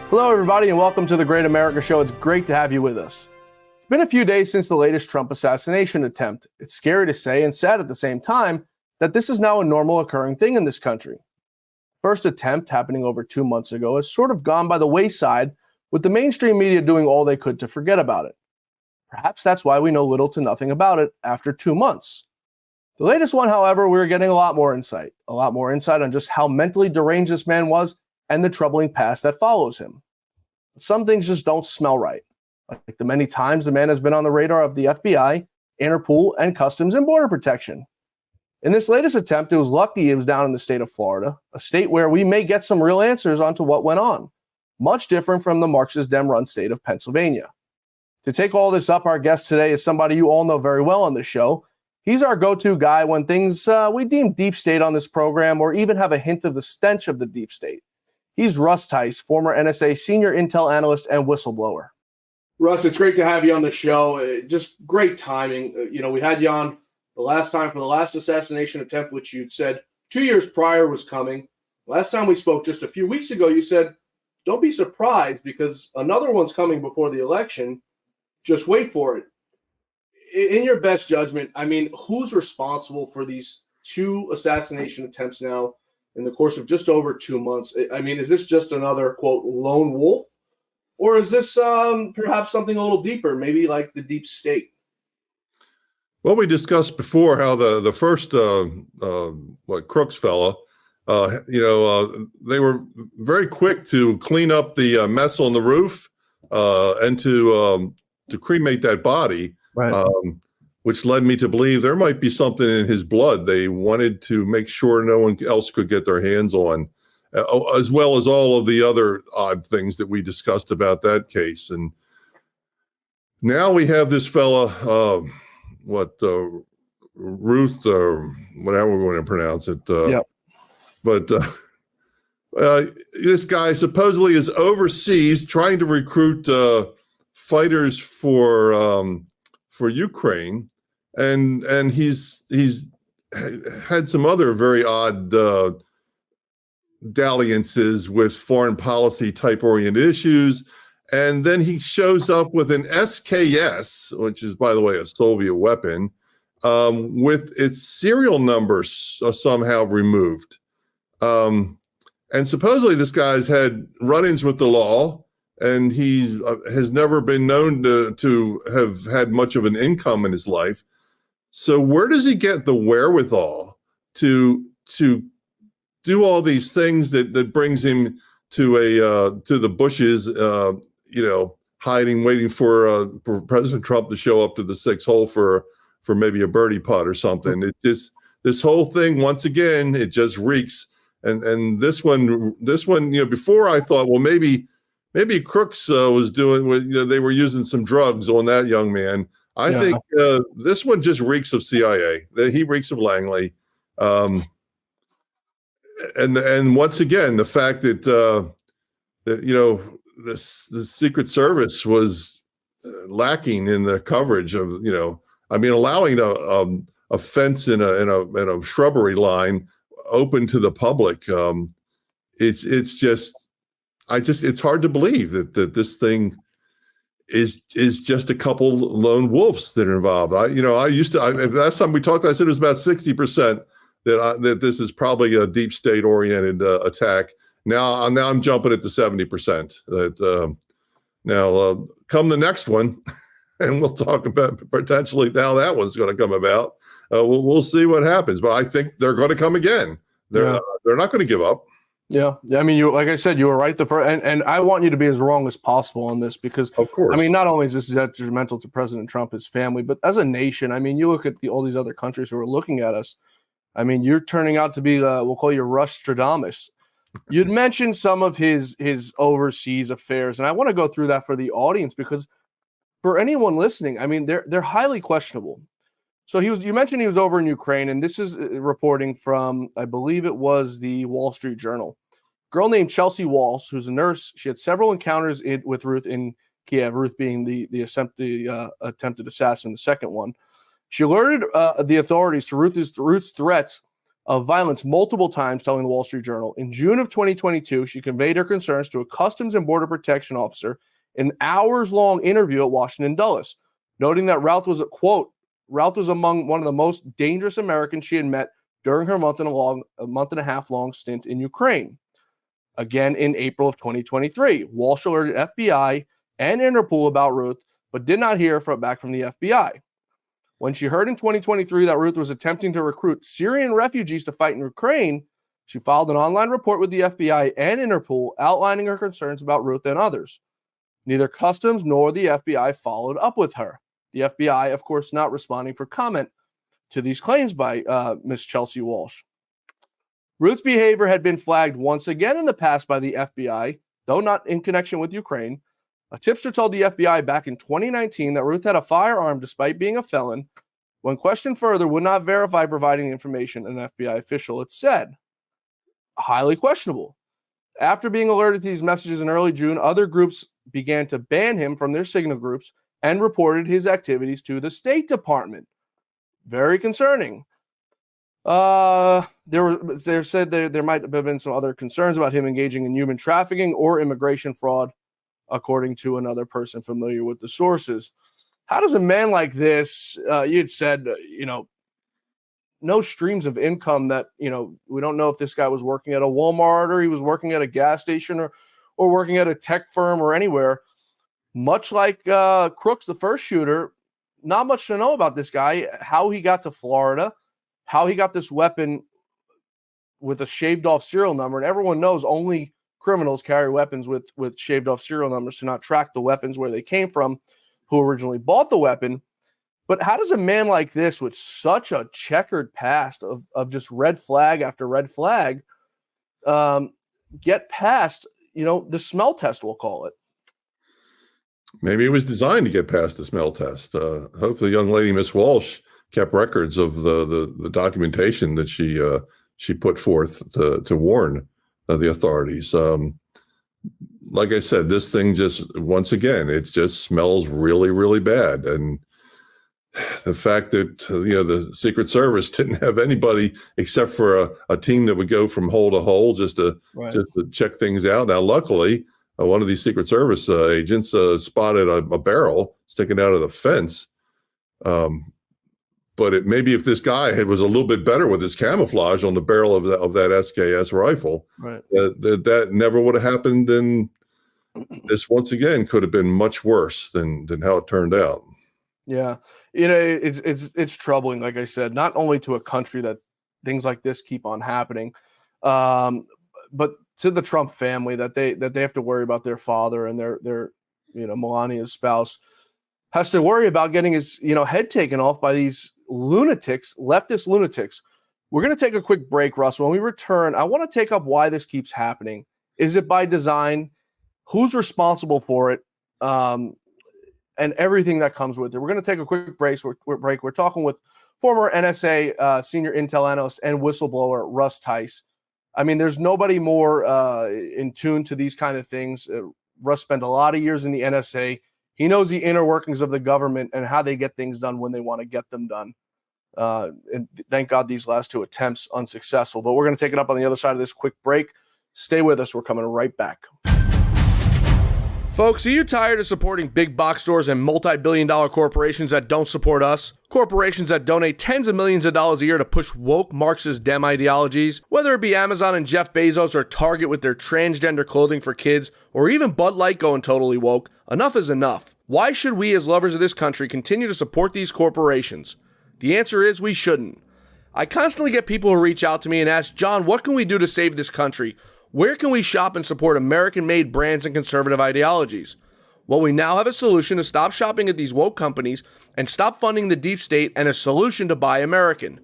Hello, everybody, and welcome to the Great America Show. It's great to have you with us. It's been a few days since the latest Trump assassination attempt. It's scary to say and sad at the same time that this is now a normal occurring thing in this country. First attempt, happening over 2 months ago, has sort of gone by the wayside, with the mainstream media doing all they could to forget about it. Perhaps that's why we know little to nothing about it after 2 months. The latest one, however, we're getting a lot more insight on just how mentally deranged this man was and the troubling past that follows him. But some things just don't smell right, like the many times the man has been on the radar of the FBI, Interpol, and Customs and Border Protection. In this latest attempt, it was lucky it was down in the state of Florida, a state where we may get some real answers onto what went on, much different from the Marxist Dem-run state of Pennsylvania. To take all this up, our guest today is somebody you all know very well on the show. He's our go-to guy when things we deem deep state on this program or even have a hint of the stench of the deep state. He's Russ Tice, former NSA senior intel analyst and whistleblower. Russ, it's great to have you on the show. Just great timing. We had you on the last time for the last assassination attempt, which you'd said 2 years prior was coming. Last time we spoke just a few weeks ago, you said, don't be surprised because another one's coming before the election. Just wait for it. In your best judgment, who's responsible for these two assassination attempts now in the course of just over 2 months? Is this just another, quote, lone wolf? Or is this perhaps something a little deeper, maybe like the deep state? Well, we discussed before how the first Crooks fella, they were very quick to clean up the mess on the roof and to cremate that body, right. Which led me to believe there might be something in his blood they wanted to make sure no one else could get their hands on, as well as all of the other odd things that we discussed about that case. And now we have this fella, Ruth, whatever we want to pronounce it. Yep. But this guy supposedly is overseas trying to recruit fighters for Ukraine, and he's had some other very odd dalliances with foreign policy type oriented issues. And then he shows up with an SKS, which is, by the way, a Soviet weapon, with its serial numbers somehow removed. And supposedly this guy's had run-ins with the law, and he has never been known to have had much of an income in his life. So where does he get the wherewithal to do all these things that brings him to the bushes, hiding, waiting for President Trump to show up to the 6th hole for maybe a birdie putt or something? It just, this whole thing, once again, it just reeks. And this one, before I thought, well, maybe Crooks was doing, they were using some drugs on that young man. I think this one just reeks of CIA. He reeks of Langley. And once again, the fact that the Secret Service was lacking in the coverage of, allowing a fence in a shrubbery line open to the public. It's hard to believe that this thing is just a couple lone wolves that are involved. Last time we talked, I said it was about 60% that this is probably a deep state oriented attack. Now I'm jumping at the 70%. That now come the next one, and we'll talk about potentially how that one's going to come about. We'll see what happens, but I think they're going to come again. They're not going to give up. Yeah. You, like I said, you were right. And I want you to be as wrong as possible on this because, of course, not only is this detrimental to President Trump, his family, but as a nation, you look at all these other countries who are looking at us. You're turning out to be, we'll call you Rustradamus. You'd mentioned some of his overseas affairs, and I want to go through that for the audience because for anyone listening, they're highly questionable. So you mentioned he was over in Ukraine, and this is reporting from, I believe it was the Wall Street Journal. A girl named Chelsea Walsh, who's a nurse, she had several encounters with Ruth in Kiev, Ruth being the attempted assassin, the second one. She alerted the authorities to Ruth's threats of violence multiple times, telling the Wall Street Journal. In June of 2022, she conveyed her concerns to a Customs and Border Protection officer in an hours-long interview at Washington Dulles, noting that Routh was, quote, Routh was among one of the most dangerous Americans she had met during her month and a half long stint in Ukraine. Again, in April of 2023, Walsh alerted FBI and Interpol about Ruth, but did not hear back from the FBI. When she heard in 2023 that Ruth was attempting to recruit Syrian refugees to fight in Ukraine, she filed an online report with the FBI and Interpol outlining her concerns about Ruth and others. Neither Customs nor the FBI followed up with her. The FBI, of course, not responding for comment to these claims by Ms. Chelsea Walsh. Ruth's behavior had been flagged once again in the past by the FBI, though not in connection with Ukraine. A tipster told the FBI back in 2019 that Ruth had a firearm despite being a felon. When questioned further, would not verify providing the information, an FBI official had said. Highly questionable. After being alerted to these messages in early June, other groups began to ban him from their signal groups and reported his activities to the State Department. Very concerning. There might have been some other concerns about him engaging in human trafficking or immigration fraud, according to another person familiar with the sources. How does a man like this, you had said, no streams of income that, we don't know if this guy was working at a Walmart or he was working at a gas station or working at a tech firm or anywhere. Much like Crooks, the first shooter, not much to know about this guy, how he got to Florida, how he got this weapon with a shaved off serial number. And everyone knows only criminals carry weapons with shaved off serial numbers to not track the weapons where they came from, who originally bought the weapon. But how does a man like this, with such a checkered past of just red flag after red flag, get past, the smell test, we'll call it? Maybe it was designed to get past the smell test. Hopefully, young lady Miss Walsh kept records of the documentation that she put forth to warn the authorities. Like I said, this thing once again, it just smells really, really bad. And the fact that, the Secret Service didn't have anybody except for a team that would go from hole to hole just to check things out. Now, luckily, one of these Secret Service agents spotted a barrel sticking out of the fence. But maybe if this guy was a little bit better with his camouflage on the barrel of that SKS rifle, right, that never would have happened. And this, once again, could have been much worse than how it turned out. Yeah. It's troubling, like I said, not only to a country that things like this keep on happening, but to the Trump family that they have to worry about their father and their Melania's spouse has to worry about getting his head taken off by these leftist lunatics. We're going to take a quick break, Russ. When we return, I want to take up why this keeps happening. Is it by design? Who's responsible for it? And everything that comes with it. We're going to take a quick break. We're talking with former NSA senior intel analyst and whistleblower Russ Tice. I mean, there's nobody more in tune to these kind of things. Russ spent a lot of years in the NSA. He knows the inner workings of the government and how they get things done when they want to get them done. And thank God these last two attempts unsuccessful. But we're going to take it up on the other side of this quick break. Stay with us. We're coming right back. Folks, are you tired of supporting big box stores and multi-billion-dollar corporations that don't support us? Corporations that donate tens of millions of dollars a year to push woke Marxist Dem ideologies? Whether it be Amazon and Jeff Bezos or Target with their transgender clothing for kids, or even Bud Light going totally woke, enough is enough. Why should we as lovers of this country continue to support these corporations? The answer is we shouldn't. I constantly get people who reach out to me and ask, John, what can we do to save this country? Where can we shop and support American-made brands and conservative ideologies? Well, we now have a solution to stop shopping at these woke companies and stop funding the deep state, and a solution to buy American.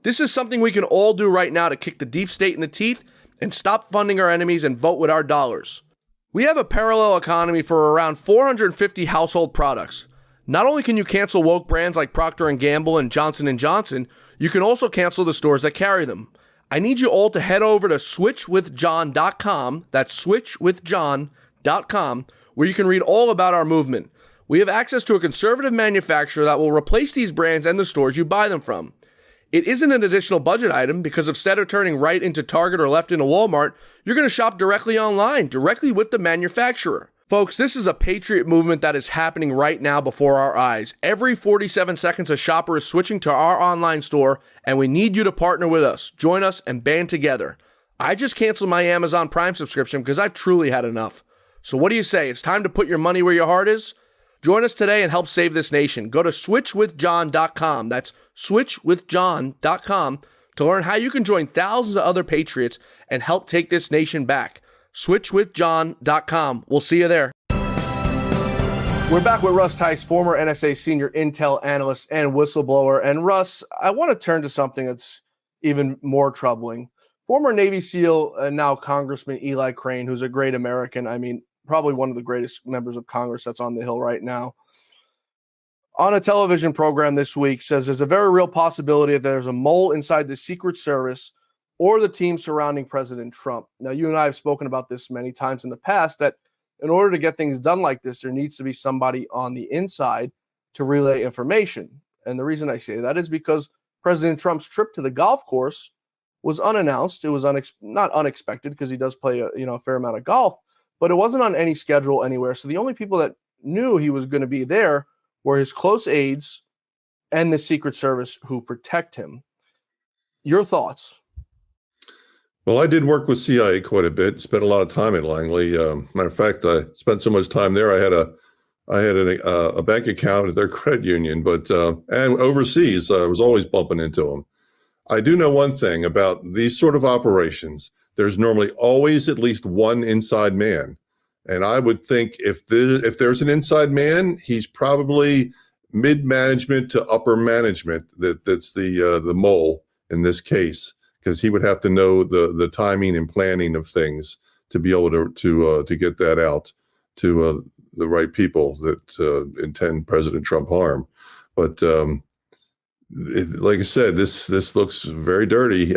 This is something we can all do right now to kick the deep state in the teeth and stop funding our enemies and vote with our dollars. We have a parallel economy for around 450 household products. Not only can you cancel woke brands like Procter & Gamble and Johnson & Johnson, you can also cancel the stores that carry them. I need you all to head over to switchwithjohn.com, that's switchwithjohn.com, where you can read all about our movement. We have access to a conservative manufacturer that will replace these brands and the stores you buy them from. It isn't an additional budget item because instead of turning right into Target or left into Walmart, you're going to shop directly online, directly with the manufacturer. Folks, this is a patriot movement that is happening right now before our eyes. Every 47 seconds, a shopper is switching to our online store, and we need you to partner with us. Join us and band together. I just canceled my Amazon Prime subscription because I've truly had enough. So what do you say? It's time to put your money where your heart is? Join us today and help save this nation. Go to switchwithjohn.com. That's switchwithjohn.com to learn how you can join thousands of other patriots and help take this nation back. Switchwithjohn.com. We'll see you there. We're back with Russ Tice, former NSA senior intel analyst and whistleblower. And Russ, I want to turn to something that's even more troubling. Former Navy SEAL and now Congressman Eli Crane, who's a great American. I mean, probably one of the greatest members of Congress that's on the Hill right now, on a television program this week says there's a very real possibility that there's a mole inside the Secret Service or the team surrounding President Trump. Now, you and I have spoken about this many times in the past, that in order to get things done like this, there needs to be somebody on the inside to relay information. And the reason I say that is because President Trump's trip to the golf course was unannounced. It was not unexpected because he does play a fair amount of golf, but it wasn't on any schedule anywhere. So the only people that knew he was going to be there were his close aides and the Secret Service who protect him. Your thoughts? Well, I did work with CIA quite a bit. Spent a lot of time at Langley. Matter of fact, I spent so much time there. I had a bank account at their credit union, but and overseas, I was always bumping into them. I do know one thing about these sort of operations. There's normally always at least one inside man. And I would think if there's an inside man, he's probably mid-management to upper management. That's the mole in this case, because he would have to know the timing and planning of things to be able to get that out to the right people that intend President Trump harm. But like I said, this looks very dirty.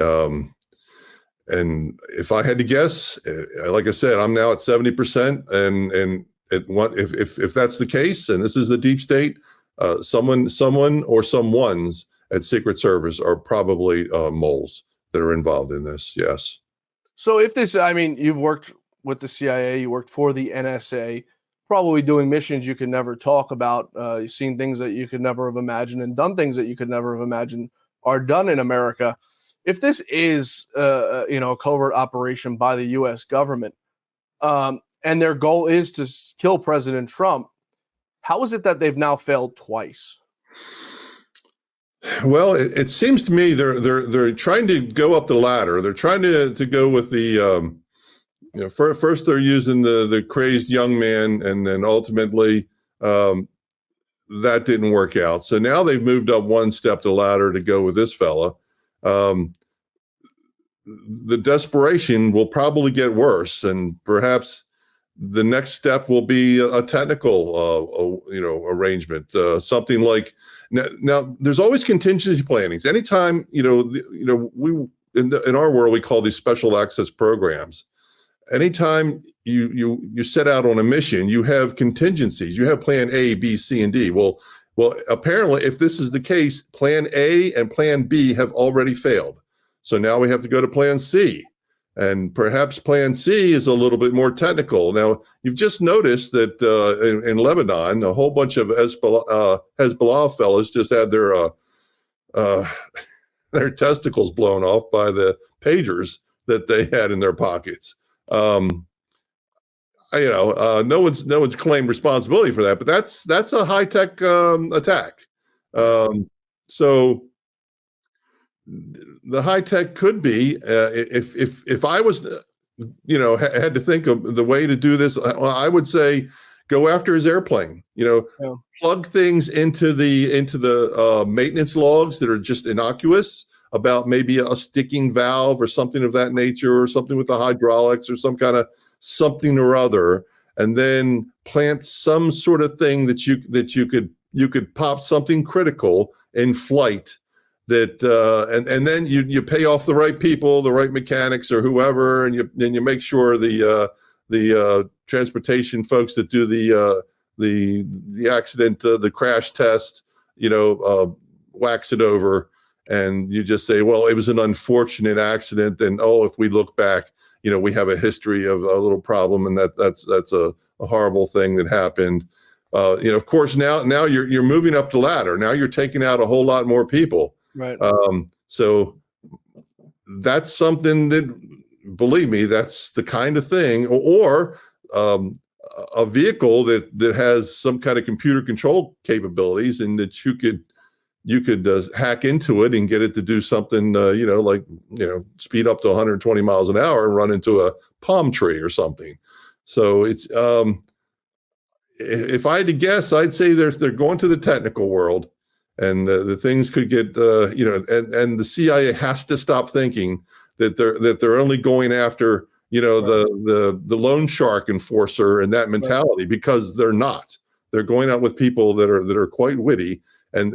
And if I had to guess, like I said, I'm now at 70%, and if that's the case, and this is the deep state, someone or someones at Secret Service are probably moles that are involved in this. Yes. So if this, I mean, you've worked with the CIA, you worked for the NSA, probably doing missions you could never talk about. You've seen things that you could never have imagined and done things that you could never have imagined are done in America. If this is, a covert operation by the U.S. government, and their goal is to kill President Trump, how is it that they've now failed twice? Well, it seems to me they're trying to go up the ladder. They're trying to go with the, first they're using the crazed young man, and then ultimately that didn't work out. So now they've moved up one step the ladder to go with this fella. The desperation will probably get worse, and perhaps the next step will be a technical, arrangement, something like now. There's always contingency plannings. Anytime, we in our world we call these special access programs. Anytime you set out on a mission, you have contingencies. You have plan A, B, C, and D. Well, apparently, if this is the case, plan A and plan B have already failed. So now we have to go to plan C. And perhaps plan C is a little bit more technical. Now, you've just noticed that in Lebanon, a whole bunch of Hezbollah fellas just had their testicles blown off by the pagers that they had in their pockets. No one's claimed responsibility for that, but that's a high-tech attack. So the high tech could be if I was had to think of the way to do this, I would say go after his airplane. Plug things into the maintenance logs that are just innocuous about maybe a sticking valve or something of that nature, or something with the hydraulics or some kind of something or other, and then plant some sort of thing that you could pop something critical in flight. That and then you pay off the right people, the right mechanics or whoever, and you make sure the transportation folks that do the accident, the crash test, wax it over, and you just say, well, it was an unfortunate accident. And if we look back, we have a history of a little problem, and that's a horrible thing that happened. Of course, now you're moving up the ladder. Now you're taking out a whole lot more people. Right. So that's something that, believe me, that's the kind of thing, or a vehicle that has some kind of computer control capabilities, and that you could hack into it and get it to do something, speed up to 120 miles an hour and run into a palm tree or something. So it's, if I had to guess, I'd say they're going to the technical world, and the things could get, and the CIA has to stop thinking that they're only going after, the loan shark enforcer and that mentality, because they're not. They're going out with people that are quite witty, and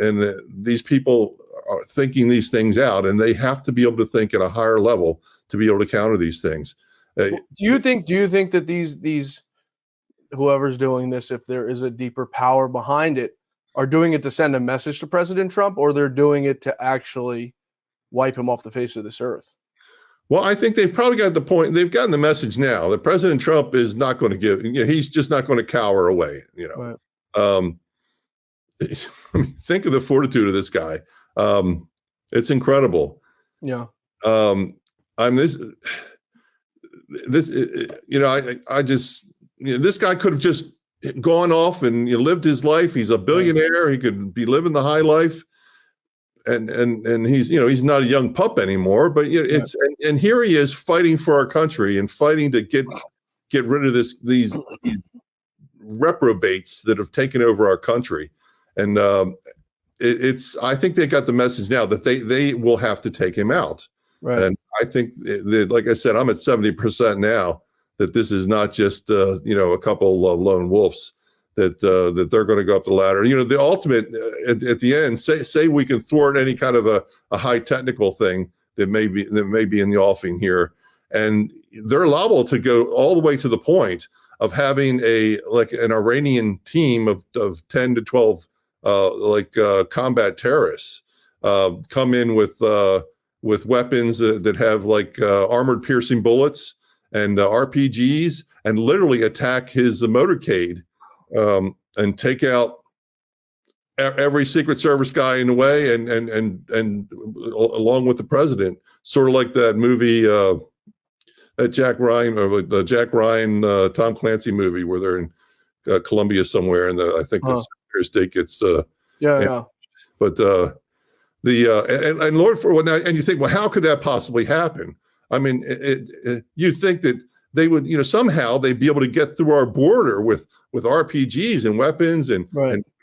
these people are thinking these things out, and they have to be able to think at a higher level to be able to counter these things. Do you think that these whoever's doing this, if there is a deeper power behind it, are doing it to send a message to President Trump, or they're doing it to actually wipe him off the face of this earth? Well, I think they've probably got the point. They've gotten the message now that President Trump is not going to give. He's just not going to cower away. Right. Think of the fortitude of this guy. It's incredible. Yeah. This guy could have just gone off and lived his life. He's a billionaire. He could be living the high life. And he's, he's not a young pup anymore, but it's, and here he is fighting for our country and fighting to get rid of these reprobates that have taken over our country. And I think they got the message now that they will have to take him out. Right. And I think that, like I said, I'm at 70% now, that this is not just, a couple of lone wolves, that they're going to go up the ladder. The ultimate at the end, say we can thwart any kind of a high technical thing that may be in the offing here, and they're liable to go all the way to the point of having an Iranian team of 10 to 12 combat terrorists come in with weapons that have armored piercing bullets and RPGs, and literally attack his motorcade. And take out every Secret Service guy in the way, and along with the president, sort of like that movie, that Jack Ryan, or the Jack Ryan Tom Clancy movie, where they're in Colombia somewhere, and I think the Secretary of State gets yeah. But and Lord for now, and you think, well, how could that possibly happen? I mean, you think that they would, somehow they'd be able to get through our border with RPGs and weapons and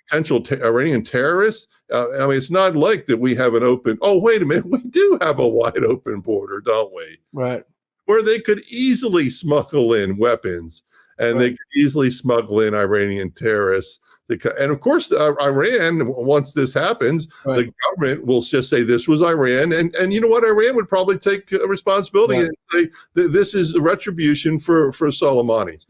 potential Iranian terrorists. I mean, it's not like that we have an open. Oh, wait a minute, we do have a wide open border, don't we? Right. Where they could easily smuggle in weapons, and they could easily smuggle in Iranian terrorists. And of course, Iran, once this happens, the government will just say this was Iran. And you know what? Iran would probably take responsibility and say this is retribution for Soleimani.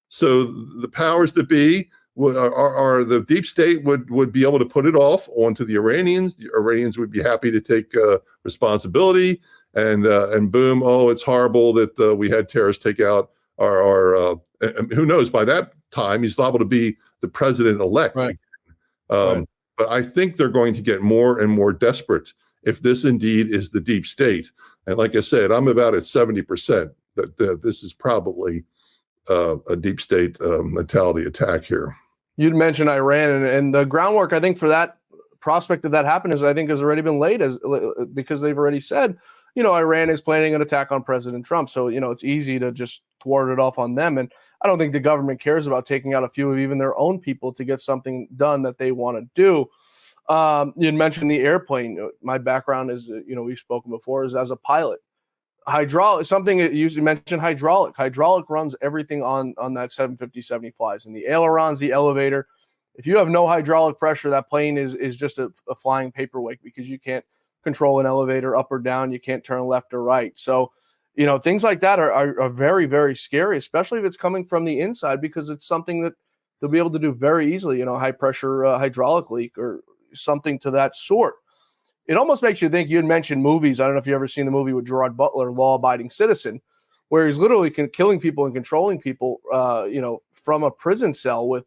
So the powers that be are the deep state would be able to put it off onto the Iranians. The Iranians would be happy to take responsibility. And boom, it's horrible that we had terrorists take out our who knows, by that time he's liable to be the president-elect. Right. But I think they're going to get more and more desperate if this indeed is the deep state. And like I said, I'm about at 70% that this is probably a deep state mentality attack here. You'd mentioned Iran, and the groundwork, I think, for that prospect of that happening has already been laid, because they've already said, Iran is planning an attack on President Trump. So, it's easy to just thwart it off on them. And I don't think the government cares about taking out a few of even their own people to get something done that they want to do. You mentioned the airplane. My background is, we've spoken before, is as a pilot. Hydraulic, something that you mentioned, hydraulic. Hydraulic runs everything on that 757 flies, and the ailerons, the elevator. If you have no hydraulic pressure, that plane is just a flying paperweight, because you can't control an elevator up or down. You can't turn left or right. So, things like that are very, very scary, especially if it's coming from the inside, because it's something that they'll be able to do very easily, high pressure hydraulic leak or something to that sort. it almost makes you think. You had mentioned movies. I don't know if you've ever seen the movie with Gerard Butler, Law Abiding Citizen, where he's literally killing people and controlling people, from a prison cell with,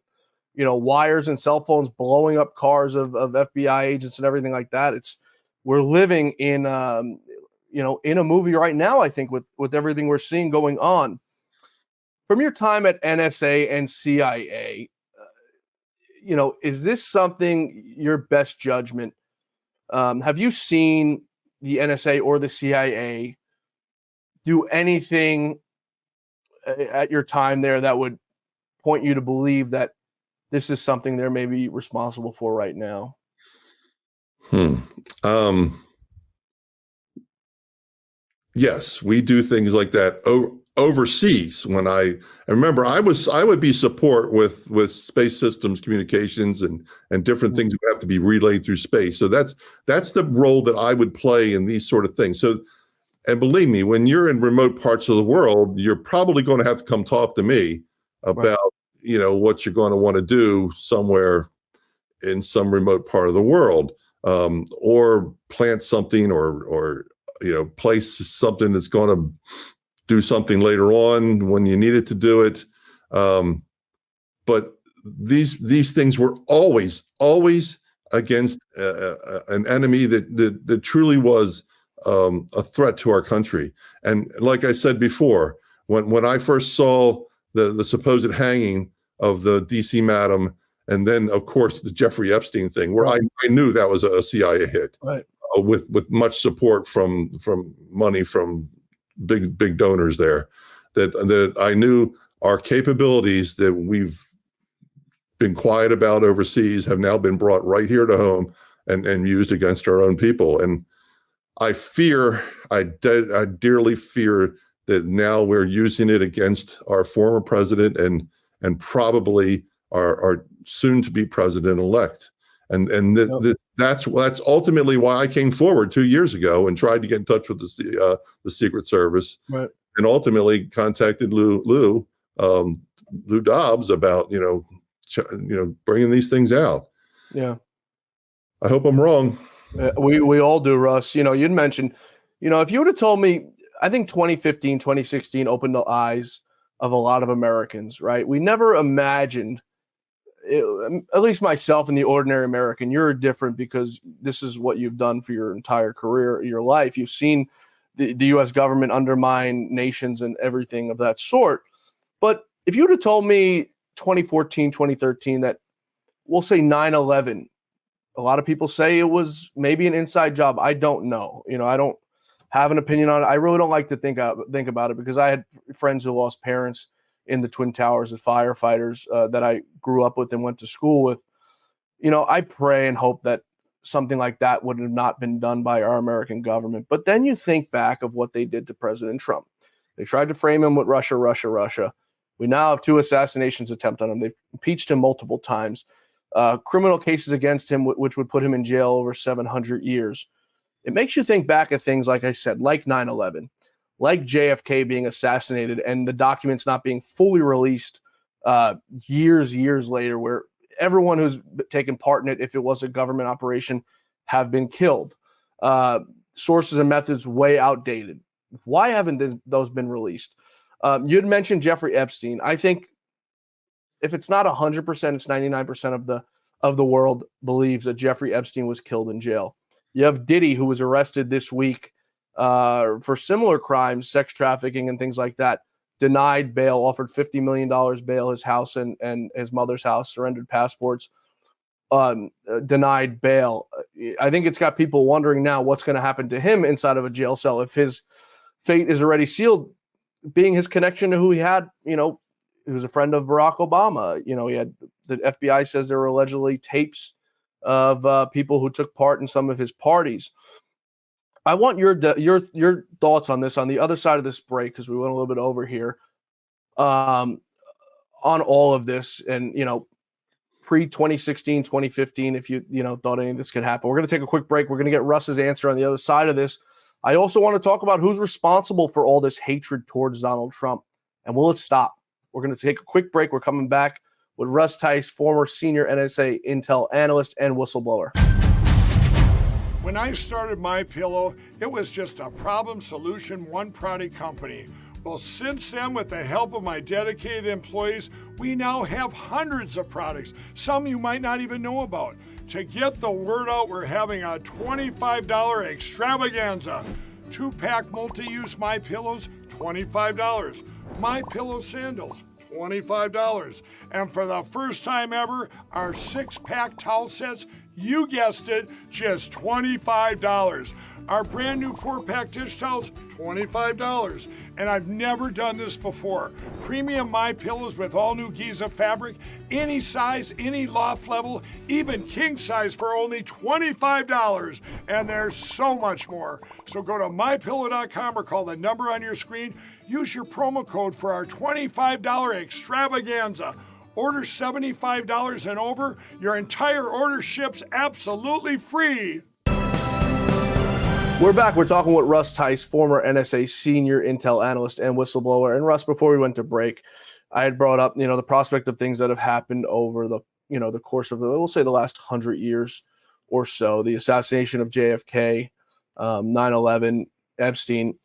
wires and cell phones blowing up cars of FBI agents and everything like that. We're living in, in a movie right now, I think, with everything we're seeing going on. From your time at NSA and CIA, is this something, your best judgment? Have you seen the NSA or the CIA do anything at your time there that would point you to believe that this is something they're maybe responsible for right now? Yes, we do things like that overseas. When I remember, I would be support with space systems communications and different things that have to be relayed through space. So that's the role that I would play in these sort of things. So, and believe me, when you're in remote parts of the world, you're probably going to have to come talk to me about what you're going to want to do somewhere in some remote part of the world, or plant something or place something that's going to do something later on when you need it to do it. But these things were always against an enemy that truly was a threat to our country. And like I said before, when I first saw the supposed hanging of the DC madam, and then of course the Jeffrey Epstein thing, where I knew that was a CIA hit, right? With much support from money from big donors there, that I knew our capabilities that we've been quiet about overseas have now been brought right here to home and used against our own people. And I dearly fear that now we're using it against our former president and probably our soon to be president-elect. And that's ultimately why I came forward 2 years ago and tried to get in touch with the Secret Service, right, and ultimately contacted Lou Dobbs about bringing these things out. Yeah, I hope I'm wrong. We all do, Russ. You'd mentioned, if you would have told me, I think 2015, 2016 opened the eyes of a lot of Americans, right? We never imagined. At least myself and the ordinary American, you're different because this is what you've done for your entire career, your life. You've seen the U.S. government undermine nations and everything of that sort. But if you would have told me 2014, 2013, that we'll say 9/11, a lot of people say it was maybe an inside job. I don't know. I don't have an opinion on it. I really don't like to think about it because I had friends who lost parents in the Twin Towers as firefighters that I grew up with and went to school with. I pray and hope that something like that would have not been done by our American government. But then you think back of what they did to President Trump. They tried to frame him with Russia. We now have 2 assassinations attempt on him. They've impeached him multiple times. Criminal cases against him, which would put him in jail over 700 years. It makes you think back at things, like I said, like 9/11. Like JFK being assassinated and the documents not being fully released years later, where everyone who's taken part in it, if it was a government operation, have been killed. Sources and methods way outdated. Why haven't those been released? You'd mentioned Jeffrey Epstein. I think if it's not 100%, it's 99% of the world believes that Jeffrey Epstein was killed in jail. You have Diddy, who was arrested this week for similar crimes, sex trafficking and things like that, denied bail, offered $50 million bail, his house and his mother's house, surrendered passports, denied bail. I think it's got people wondering now what's going to happen to him inside of a jail cell if his fate is already sealed, being his connection to who he had. He was a friend of Barack Obama. He had, the FBI says there were allegedly tapes of people who took part in some of his parties. I want your thoughts on this on the other side of this break, because we went a little bit over here on all of this. And, pre-2016, 2015, if you thought any of this could happen. We're going to take a quick break. We're going to get Russ's answer on the other side of this. I also want to talk about who's responsible for all this hatred towards Donald Trump, and will it stop? We're going to take a quick break. We're coming back with Russ Tice, former senior NSA Intel analyst and whistleblower. When I started MyPillow, it was just a problem solution, one product company. Well, since then, with the help of my dedicated employees, we now have hundreds of products, some you might not even know about. To get the word out, we're having a $25 extravaganza. 2-pack multi-use MyPillows, $25. MyPillow sandals, $25. And for the first time ever, our 6-pack towel sets, you guessed it, just $25. Our brand new 4-pack dish towels, $25. And I've never done this before. Premium MyPillows with all new Giza fabric, any size, any loft level, even king size for only $25. And there's so much more. So go to MyPillow.com or call the number on your screen. Use your promo code for our $25 extravaganza. Order $75 and over. Your entire order ships absolutely free. We're back. We're talking with Russ Tice, former NSA senior intel analyst and whistleblower. And Russ, before we went to break, I had brought up, the prospect of things that have happened over the course of we'll say the last 100 years or so. The assassination of JFK, 9/11, Epstein.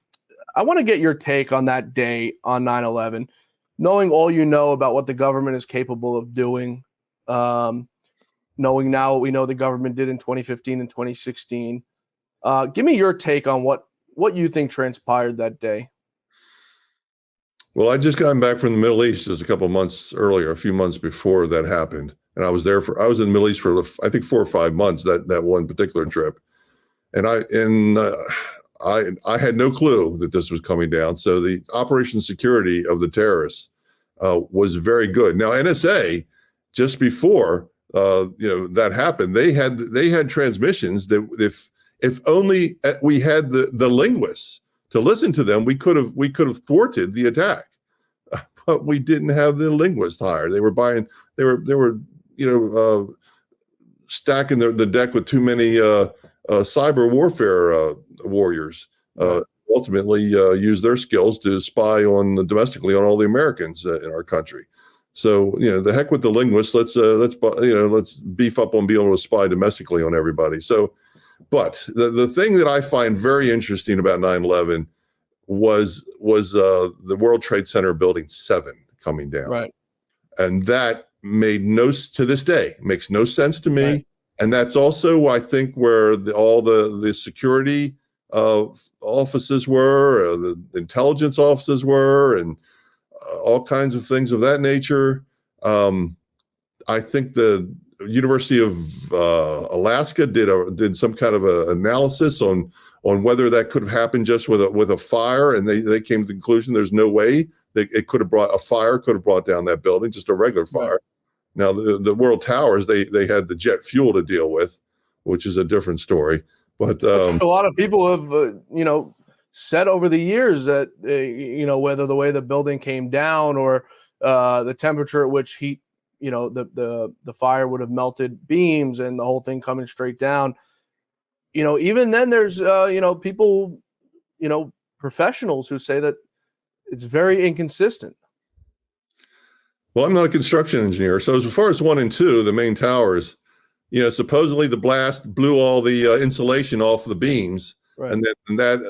I want to get your take on that day on 9/11, knowing all you know about what the government is capable of doing, knowing now what we know the government did in 2015 and 2016. Give me your take on what you think transpired that day. Well, I just gotten back from the Middle East just a couple of months earlier, a few months before that happened. And I was in the Middle East for, I think, 4 or 5 months, that one particular trip. And I had no clue that this was coming down. So the operation security of the terrorists was very good. Now, NSA, just before that happened, they had transmissions that if only we had the linguists to listen to them, we could have thwarted the attack. But we didn't have the linguists hired. They were stacking the deck with too many cyber warfare warriors. Ultimately, use their skills to spy domestically on all the Americans in our country. So the heck with the linguists. Let's beef up on being able to spy domestically on everybody. So. But the thing that I find very interesting about 9/11 was the World Trade Center Building 7 coming down. Right. And that to this day, makes no sense to me. Right. And that's also, I think, where all the security offices were, the intelligence offices were, and all kinds of things of that nature. I think the University of Alaska did some kind of a analysis on whether that could have happened just with a fire, and they came to the conclusion there's no way that a fire could have brought down that building, just a regular fire. Right. Now the World Towers, they had the jet fuel to deal with, which is a different story. But a lot of people have said over the years that whether the way the building came down or the temperature at which heat. The fire would have melted beams and the whole thing coming straight down. Even then there's, people, professionals who say that it's very inconsistent. Well, I'm not a construction engineer. So as far as 1 and 2, the main towers, supposedly the blast blew all the insulation off the beams. Right. And that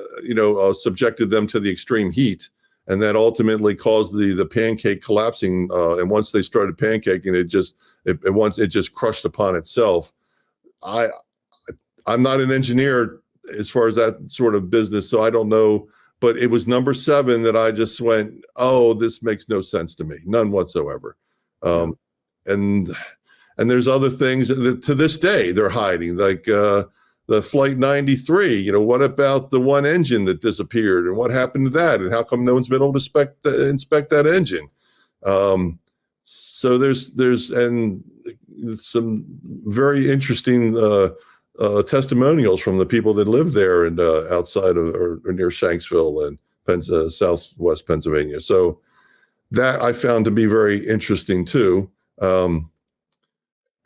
subjected them to the extreme heat. And that ultimately caused the pancake collapsing. And once they started pancaking, it just crushed upon itself. I'm not an engineer as far as that sort of business, so I don't know. But it was number 7 that I just went, oh, this makes no sense to me, none whatsoever. And there's other things that to this day they're hiding, like the Flight 93, what about the one engine that disappeared and what happened to that? And how come no one's been able to inspect that engine? So there's some very interesting testimonials from the people that live there and outside of or near Shanksville and Southwest Pennsylvania. So that I found to be very interesting too.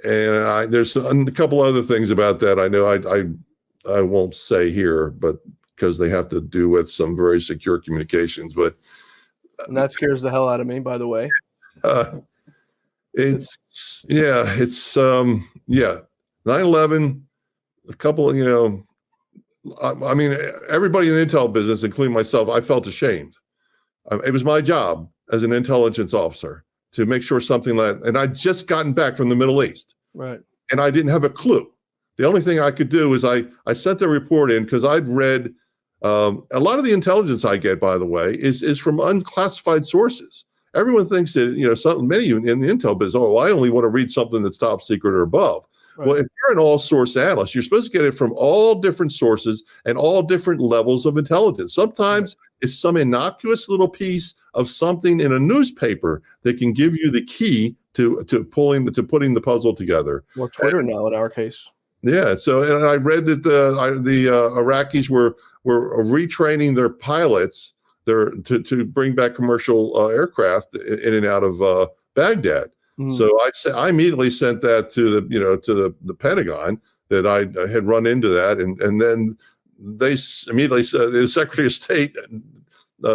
And there's a couple other things about that I know I won't say here, but because they have to do with some very secure communications. But and that scares the hell out of me, by the way. 9/11, a couple, I mean, everybody in the intel business, including myself, I felt ashamed. It was my job as an intelligence officer to make sure something like, and I'd just gotten back from the Middle East. Right. And I didn't have a clue. The only thing I could do is I sent the report in because I'd read a lot of the intelligence I get, by the way, is from unclassified sources. Everyone thinks that, many in the intel business, I only want to read something that's top secret or above. Right. Well, if you're an all-source analyst, you're supposed to get it from all different sources and all different levels of intelligence. Sometimes it's some innocuous little piece of something in a newspaper that can give you the key to putting the puzzle together. Or Twitter now, in our case. Yeah. So, and I read that the Iraqis were retraining their pilots to bring back commercial aircraft in and out of Baghdad. Mm-hmm. So I immediately sent that to the Pentagon, that I had run into that, and then they immediately said, the Secretary of State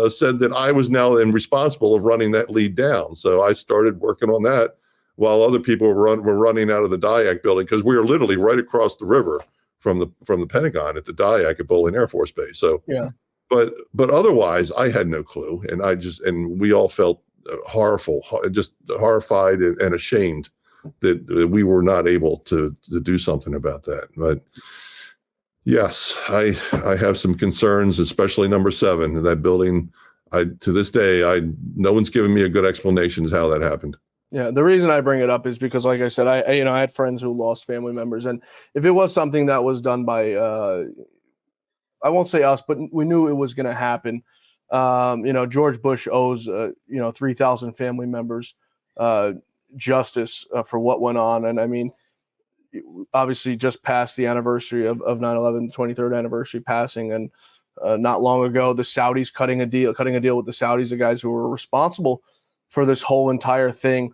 said that I was now responsible of running that lead down. So I started working on that while other people were running out of the Dyack building, because we were literally right across the river from the Pentagon at the Dyack at Bolling Air Force Base. So yeah. But otherwise, I had no clue, and we all felt horrified and ashamed that we were not able to do something about that. But yes, I have some concerns, especially number 7, that building. To this day, no one's given me a good explanation as how that happened. Yeah, the reason I bring it up is because, like I said, I had friends who lost family members, and if it was something that was done by, I won't say us, but we knew it was going to happen. George Bush owes 3,000 family members justice for what went on, and I mean, obviously, just passed the anniversary of 9/11, the 23rd anniversary passing, and not long ago, the Saudis cutting a deal with the Saudis, the guys who were responsible for this whole entire thing.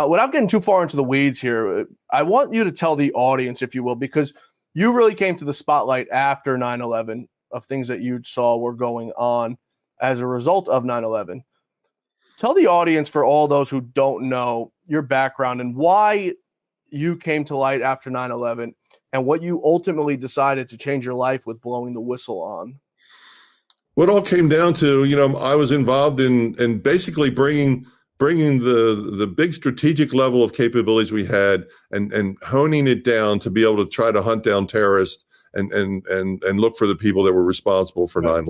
Without getting too far into the weeds here, I want you to tell the audience, if you will, because you really came to the spotlight after 9/11 of things that you saw were going on as a result of 9/11. Tell the audience, for all those who don't know, your background and why you came to light after 9/11 and what you ultimately decided to change your life with blowing the whistle on. What all came down to, I was involved in basically bringing the big strategic level of capabilities we had and honing it down to be able to try to hunt down terrorists and look for the people that were responsible for 9/11.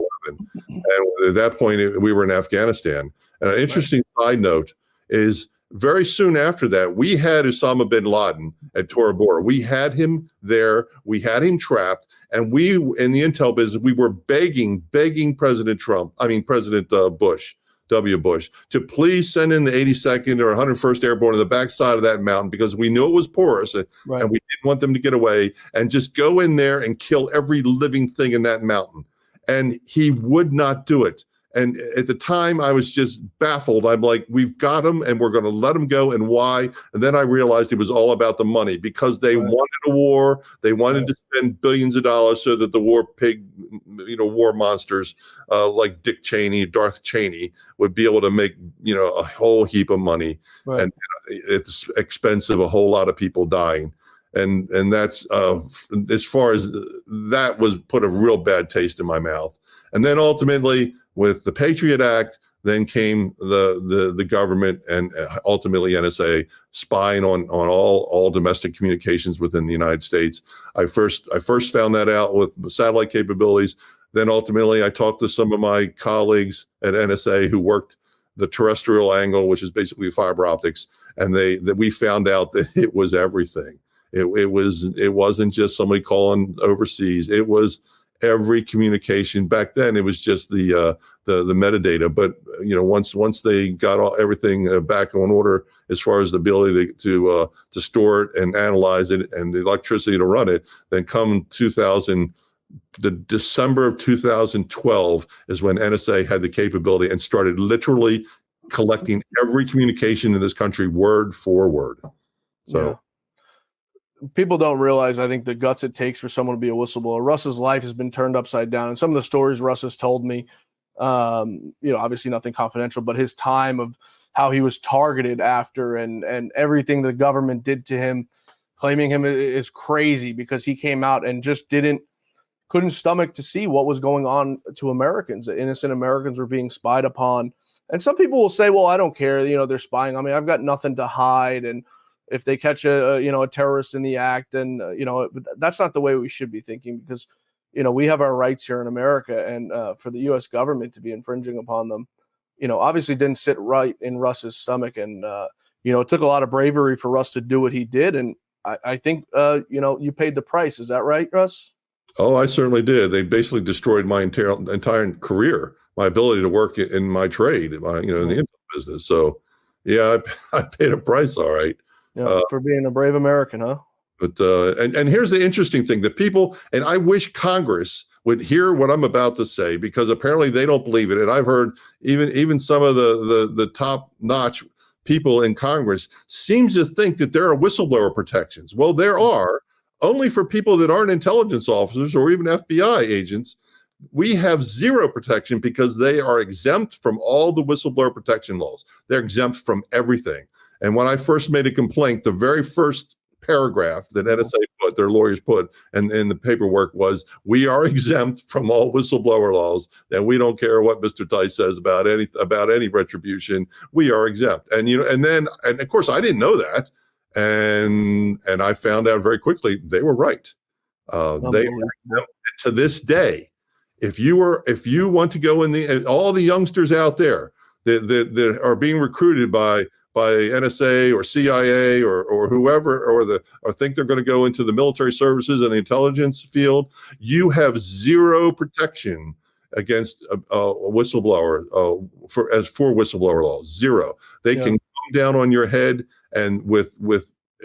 And at that point, we were in Afghanistan. And an interesting side note is, very soon after that, we had Osama bin Laden at Tora Bora. We had him there. We had him trapped. And we, in the intel business, we were begging President Bush, W. Bush, to please send in the 82nd or 101st Airborne on the backside of that mountain, because we knew it was porous, and we didn't want them to get away, and just go in there and kill every living thing in that mountain. And he would not do it. And at the time, I was just baffled. I'm like, we've got him, and we're going to let him go. And why? And then I realized it was all about the money, because they wanted a war. They wanted to spend billions of dollars so that the war monsters like Dick Cheney, Darth Cheney, would be able to make, a whole heap of money. Right. And at the expense of a whole lot of people dying. And that's, as far as that was, put a real bad taste in my mouth. And then ultimately, with the Patriot Act, then came the government and ultimately NSA spying on all domestic communications within the United States. I first found that out with satellite capabilities. Then ultimately, I talked to some of my colleagues at NSA who worked the terrestrial angle, which is basically fiber optics, and we found out that it was everything. It wasn't just somebody calling overseas. It was every communication. Back then, it was just the metadata. But once they got everything back on order, as far as the ability to store it and analyze it and the electricity to run it, then come the December of 2012 is when NSA had the capability and started literally collecting every communication in this country word for word. So. Yeah. People don't realize, I think, the guts it takes for someone to be a whistleblower. Russ's life has been turned upside down. And some of the stories Russ has told me, obviously nothing confidential, but his time of how he was targeted after and everything the government did to him, claiming him is crazy because he came out and just didn't couldn't stomach to see what was going on to Americans. Innocent Americans were being spied upon. And some people will say, well, I don't care, they're spying on me. I've got nothing to hide. And if they catch a terrorist in the act, then, that's not the way we should be thinking, because, we have our rights here in America, and for the U.S. government to be infringing upon them, obviously didn't sit right in Russ's stomach. And, it took a lot of bravery for Russ to do what he did. And I think, you paid the price. Is that right, Russ? Oh, I certainly did. They basically destroyed my entire career, my ability to work in my trade, in the internet business. So, yeah, I paid a price, all right. Yeah, for being a brave American, huh? But and here's the interesting thing: the people, and I wish Congress would hear what I'm about to say, because apparently they don't believe it. And I've heard even some of the top-notch people in Congress seems to think that there are whistleblower protections. Well, there are, only for people that aren't intelligence officers or even FBI agents. We have zero protection because they are exempt from all the whistleblower protection laws. They're exempt from everything. And when I first made a complaint, the very first paragraph that NSA put, their lawyers put, and in the paperwork was, we are exempt from all whistleblower laws, and we don't care what Mr. Tice says about any retribution. We are exempt. And and of course I didn't know that, and I found out very quickly they were right. They are exempt to this day. If you want to go in all the youngsters out there that are being recruited by NSA or CIA or whoever, or think they're going to go into the military services and the intelligence field, you have zero protection against a whistleblower for whistleblower laws. Zero. They can come down on your head and with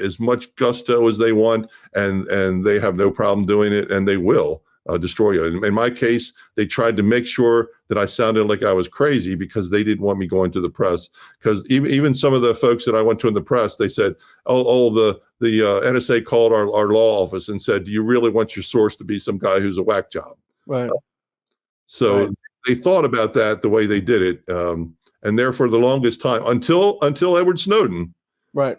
as much gusto as they want, and they have no problem doing it, and they will destroy you. In my case, they tried to make sure that I sounded like I was crazy because they didn't want me going to the press. Because even some of the folks that I went to in the press, they said, the NSA called our law office and said, do you really want your source to be some guy who's a whack job? Right. So they thought about that the way they did it. And therefore, the longest time, until Edward Snowden, right,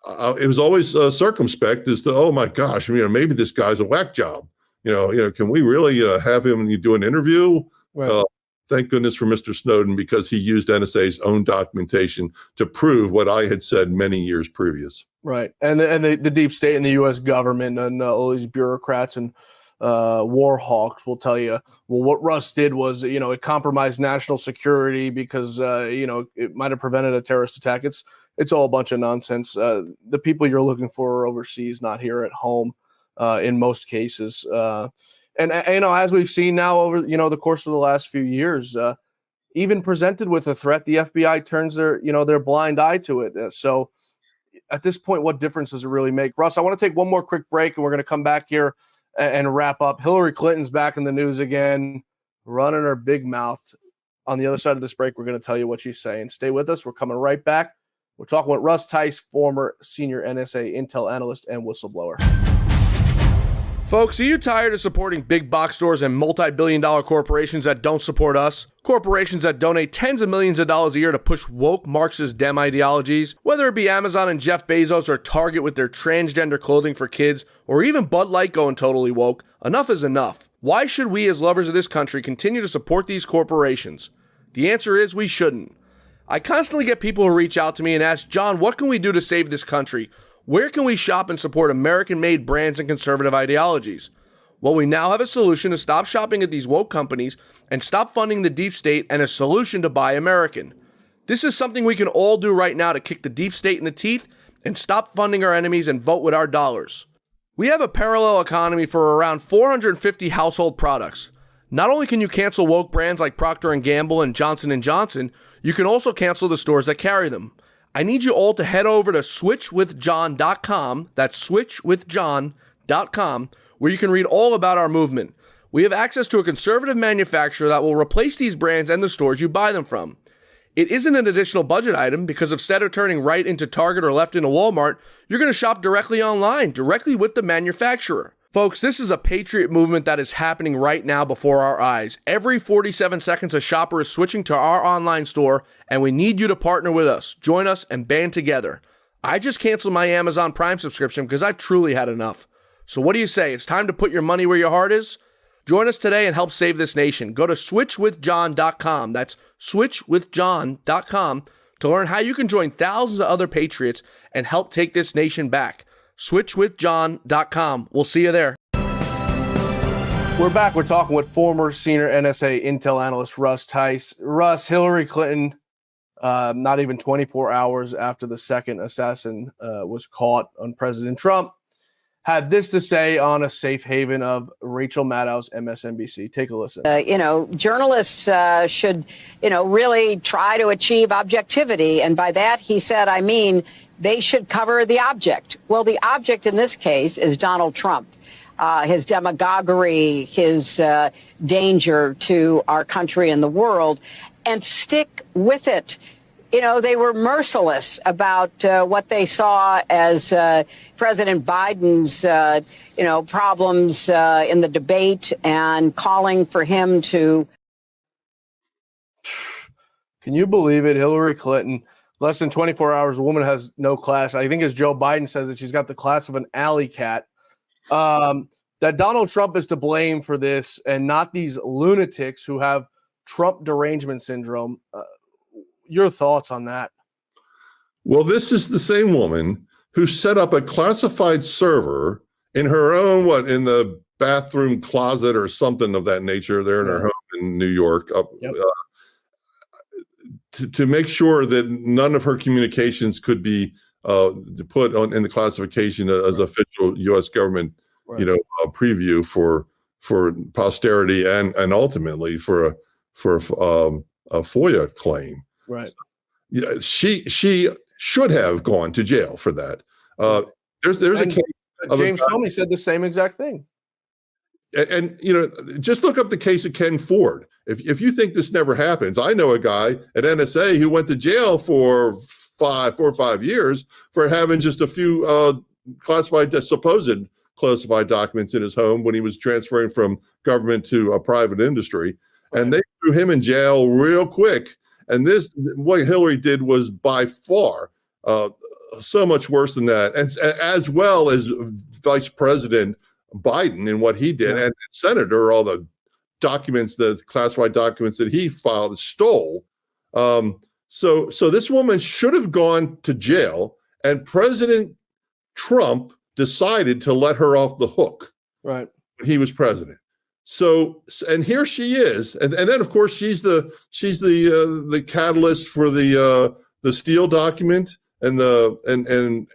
it was always circumspect as to, oh my gosh, maybe this guy's a whack job. Can we really have him do an interview? Right. Thank goodness for Mr. Snowden, because he used NSA's own documentation to prove what I had said many years previous. Right. And the deep state and the U.S. government and all these bureaucrats and war hawks will tell you, well, what Russ did was, it compromised national security because, it might have prevented a terrorist attack. It's all a bunch of nonsense. The people you're looking for are overseas, not here at home. In most cases. And as we've seen now over, the course of the last few years, even presented with a threat, the FBI turns their blind eye to it. So at this point, what difference does it really make? Russ, I want to take one more quick break, and we're going to come back here and wrap up. Hillary Clinton's back in the news again, running her big mouth. On the other side of this break, we're going to tell you what she's saying. Stay with us. We're coming right back. We're talking with Russ Tice, former senior NSA intel analyst and whistleblower. Folks, are you tired of supporting big box stores and multi-billion-dollar corporations that don't support us? Corporations that donate tens of millions of dollars a year to push woke Marxist Dem ideologies? Whether it be Amazon and Jeff Bezos, or Target with their transgender clothing for kids, or even Bud Light going totally woke, enough is enough. Why should we as lovers of this country continue to support these corporations? The answer is we shouldn't. I constantly get people who reach out to me and ask, John, what can we do to save this country? Where can we shop and support American-made brands and conservative ideologies? Well, we now have a solution to stop shopping at these woke companies and stop funding the deep state, and a solution to buy American. This is something we can all do right now to kick the deep state in the teeth and stop funding our enemies and vote with our dollars. We have a parallel economy for around 450 household products. Not only can you cancel woke brands like Procter & Gamble and Johnson & Johnson, you can also cancel the stores that carry them. I need you all to head over to switchwithjohn.com, that's switchwithjohn.com, where you can read all about our movement. We have access to a conservative manufacturer that will replace these brands and the stores you buy them from. It isn't an additional budget item, because instead of turning right into Target or left into Walmart, you're going to shop directly online, directly with the manufacturer. Folks, this is a patriot movement that is happening right now before our eyes. Every 47 seconds, a shopper is switching to our online store, and we need you to partner with us. Join us and band together. I just canceled my Amazon Prime subscription because I've truly had enough. So what do you say? It's time to put your money where your heart is? Join us today and help save this nation. Go to switchwithjohn.com. That's switchwithjohn.com to learn how you can join thousands of other patriots and help take this nation back. Switchwithjohn.com. We'll see you there. We're back. We're talking with former senior NSA intel analyst Russ Tice. Russ, Hillary Clinton, not even 24 hours after the second assassin was caught on President Trump, had this to say on a safe haven of Rachel Maddow's MSNBC. Take a listen. Journalists should, really try to achieve objectivity. And by that, he said, I mean, they should cover the object. Well, the object in this case is Donald Trump. His demagoguery, his danger to our country and the world, and stick with it. They were merciless about what they saw as President Biden's, problems in the debate and calling for him to. Can you believe it? Hillary Clinton, less than 24 hours, a woman has no class. I think as Joe Biden says that she's got the class of an alley cat. That Donald Trump is to blame for this and not these lunatics who have Trump derangement syndrome. Your thoughts on that? Well, this is the same woman who set up a classified server in her own, in the bathroom closet or something of that nature there in her home in New York, to make sure that none of her communications could be put on in the classification as official U.S. government, preview for posterity and ultimately for a FOIA claim. Right. She should have gone to jail for that. There's a case. James Comey said the same exact thing. And just look up the case of Ken Ford. If you think this never happens, I know a guy at NSA who went to jail for 4 or 5 years for having just a few supposed classified documents in his home when he was transferring from government to a private industry. Right. And they threw him in jail real quick. And what Hillary did was by far so much worse than that. And as well as Vice President Biden and what he did, and Senator, all the documents, the classified documents that he filed and stole. So this woman should have gone to jail, and President Trump decided to let her off the hook. Right. When he was president. So, and here she is, and then of course she's the catalyst for the Steele document and the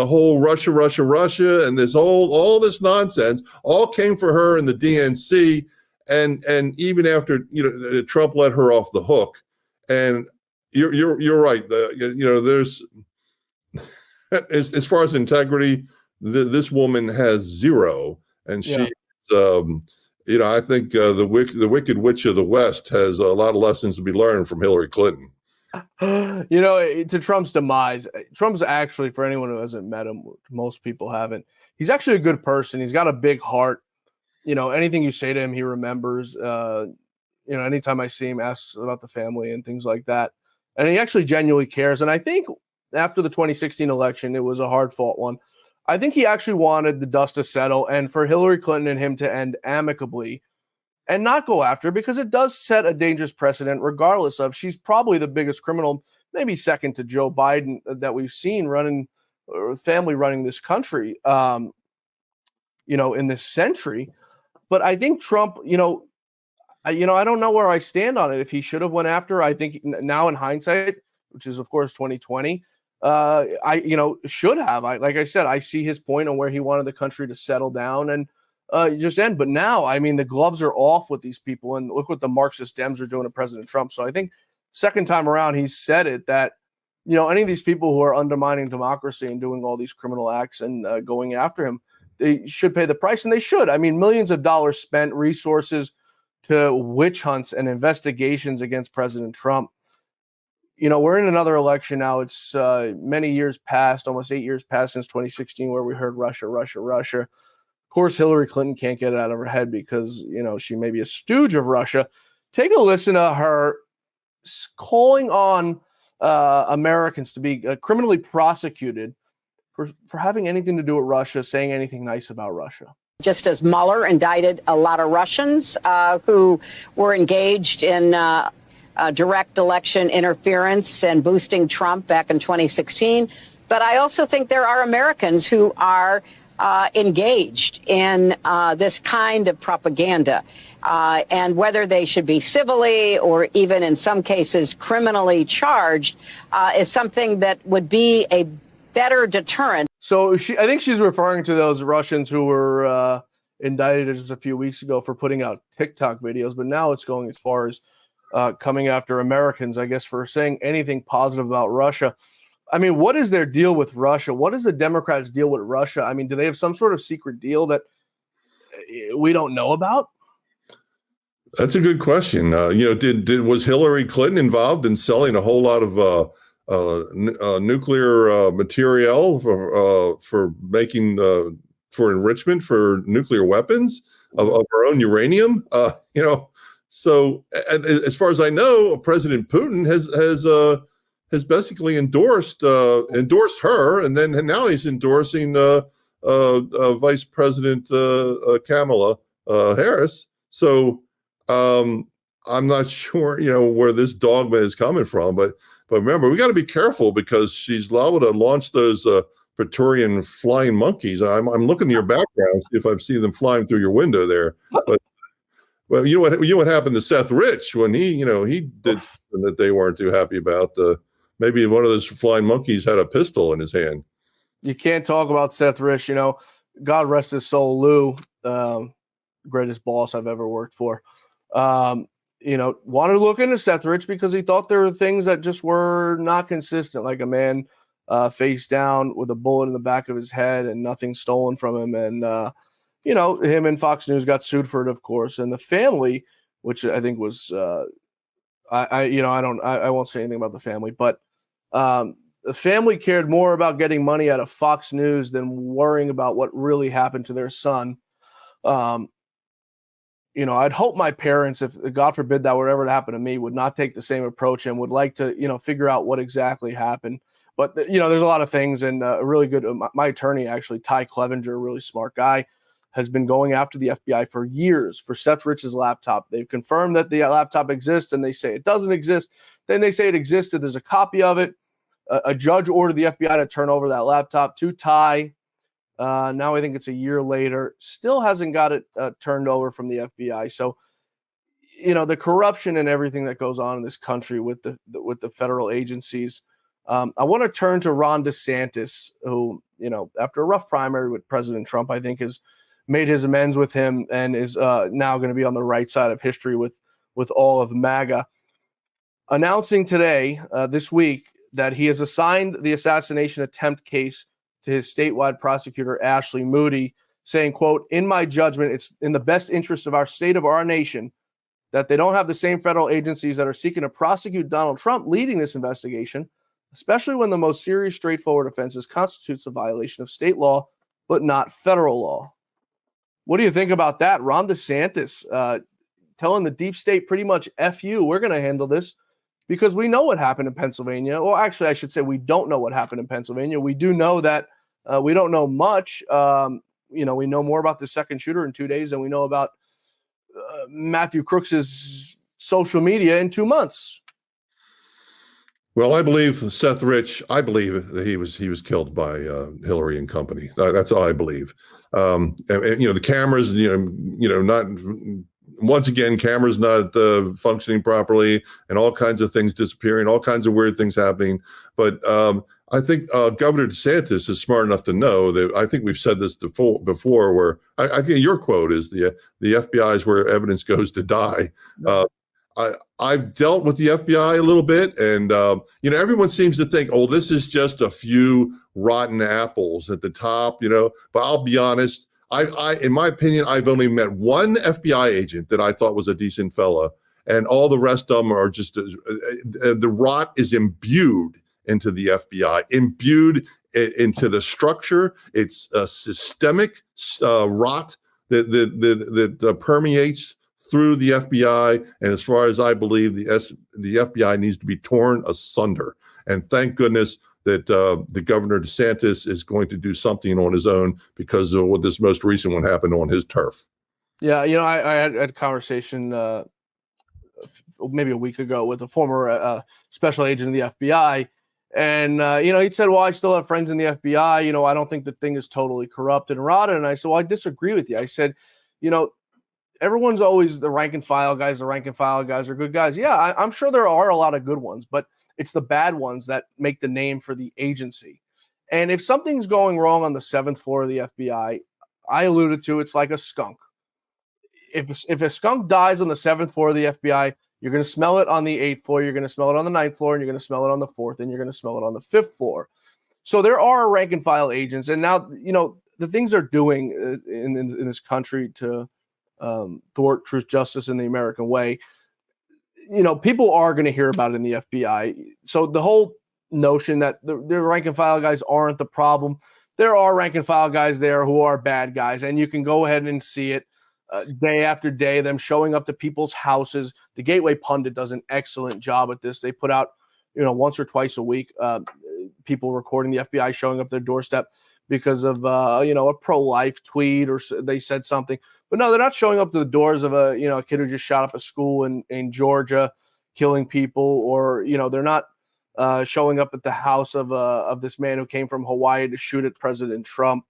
whole Russia, and this all this nonsense all came for her in the DNC, and even after Trump let her off the hook, and you're right. There's as far as integrity, this woman has zero, and she's I think the Wicked Witch of the West has a lot of lessons to be learned from Hillary Clinton. To Trump's demise, Trump's actually, for anyone who hasn't met him, most people haven't, he's actually a good person. He's got a big heart. Anything you say to him, he remembers. Anytime I see him, asks about the family and things like that. And he actually genuinely cares. And I think after the 2016 election, it was a hard-fought one. I think he actually wanted the dust to settle and for Hillary Clinton and him to end amicably and not go after her, because it does set a dangerous precedent, regardless of she's probably the biggest criminal, maybe second to Joe Biden, that we've seen running this country, in this century. But I think Trump, I don't know where I stand on it. If he should have went after her, I think now in hindsight, which is of course 2020, should have. Like I said, I see his point on where he wanted the country to settle down and just end. But now, the gloves are off with these people, and look what the Marxist Dems are doing to President Trump. So I think second time around, he said it that, any of these people who are undermining democracy and doing all these criminal acts and going after him, they should pay the price, and they should. Millions of dollars spent, resources to witch hunts and investigations against President Trump. We're in another election now. It's many years past, almost 8 years past since 2016, where we heard Russia. Of course, Hillary Clinton can't get it out of her head because, she may be a stooge of Russia. Take a listen to her calling on Americans to be criminally prosecuted for having anything to do with Russia, saying anything nice about Russia. Just as Mueller indicted a lot of Russians who were engaged in direct election interference and boosting Trump back in 2016. But I also think there are Americans who are engaged in this kind of propaganda. And whether they should be civilly or even in some cases criminally charged is something that would be a better deterrent. So I think she's referring to those Russians who were indicted just a few weeks ago for putting out TikTok videos, but now it's going as far as coming after Americans, I guess, for saying anything positive about Russia. I mean, what is their deal with Russia? What is the Democrats' deal with Russia? I mean, do they have some sort of secret deal that we don't know about? That's a good question. Was Hillary Clinton involved in selling a whole lot of nuclear material for making for enrichment for nuclear weapons of our own uranium? So as far as I know, President Putin has basically endorsed her, and now he's endorsing Vice President Kamala Harris. So I'm not sure, where this dogma is coming from, but remember, we got to be careful because she's liable to launch those Praetorian flying monkeys. I'm looking at your background, see if I've seen them flying through your window there. But well, you know what happened to Seth Rich when he did something that they weren't too happy about. Maybe one of those flying monkeys had a pistol in his hand. You can't talk about Seth Rich. God rest his soul, Lou, greatest boss I've ever worked for. Wanted to look into Seth Rich because he thought there were things that just were not consistent, like a man face down with a bullet in the back of his head and nothing stolen from him. And, him and Fox News got sued for it, of course. And the family, which I think was, I won't say anything about the family, but the family cared more about getting money out of Fox News than worrying about what really happened to their son. I'd hope my parents, if God forbid that were ever to happen to me, would not take the same approach and would like to, figure out what exactly happened. But, there's a lot of things, and a really good, my attorney, actually, Ty Clevenger, a really smart guy, has been going after the FBI for years for Seth Rich's laptop. They've confirmed that the laptop exists, and they say it doesn't exist. Then they say it existed. There's a copy of it. A judge ordered the FBI to turn over that laptop to Ty. Now I think it's a year later, still hasn't got it turned over from the FBI. So, the corruption and everything that goes on in this country with the federal agencies. I want to turn to Ron DeSantis, who, after a rough primary with President Trump, I think has made his amends with him and is now going to be on the right side of history with all of MAGA. Announcing today, this week, that he has assigned the assassination attempt case to his statewide prosecutor, Ashley Moody, saying, quote, "In my judgment, it's in the best interest of our state, of our nation, that they don't have the same federal agencies that are seeking to prosecute Donald Trump leading this investigation, especially when the most serious, straightforward offenses constitutes a violation of state law, but not federal law." What do you think about that? Ron DeSantis telling the deep state pretty much, F you, we're going to handle this. Because we know what happened in Pennsylvania. Well, actually, I should say we don't know what happened in Pennsylvania. We do know that we don't know much. We know more about the second shooter in 2 days than we know about Matthew Crooks's social media in 2 months. Well, I believe Seth Rich. I believe that he was killed by Hillary and company. That's all I believe. And the cameras. Not. Once again, cameras not functioning properly and all kinds of things disappearing, all kinds of weird things happening. But I think Governor DeSantis is smart enough to know that. I think we've said this before where I think your quote is the FBI is where evidence goes to die. I've dealt with the FBI a little bit, and everyone seems to think, oh, this is just a few rotten apples at the top, but I'll be honest. I, in my opinion, I've only met one FBI agent that I thought was a decent fella, and all the rest of them are just the rot is imbued into the FBI, imbued into the structure. It's a systemic rot that permeates through the FBI, and as far as I believe, the FBI needs to be torn asunder. And thank goodness that the Governor DeSantis is going to do something on his own because of what this most recent one happened on his turf. Yeah, I had a conversation maybe a week ago with a former special agent of the FBI. And, he said, well, I still have friends in the FBI. I don't think the thing is totally corrupt and rotted. And I said, well, I disagree with you. I said, everyone's always the rank and file guys. The rank and file guys are good guys. Yeah, I'm sure there are a lot of good ones, but it's the bad ones that make the name for the agency. And if something's going wrong on the 7th floor of the FBI, I alluded to, it's like a skunk. If a skunk dies on the 7th floor of the FBI, you're going to smell it on the 8th floor, you're going to smell it on the 9th floor, and you're going to smell it on the 4th, and you're going to smell it on the 5th floor. So there are rank and file agents. And now, the things they're doing in this country to thwart truth, justice, and the American way, people are going to hear about it in the FBI. So the whole notion that the rank and file guys aren't the problem, there are rank and file guys there who are bad guys, and you can go ahead and see it day after day, them showing up to people's houses. The Gateway Pundit does an excellent job at this. They put out, once or twice a week, people recording the FBI showing up their doorstep because of, a pro-life tweet or they said something. But no, they're not showing up to the doors of a kid who just shot up a school in Georgia, killing people, or, they're not showing up at the house of this man who came from Hawaii to shoot at President Trump.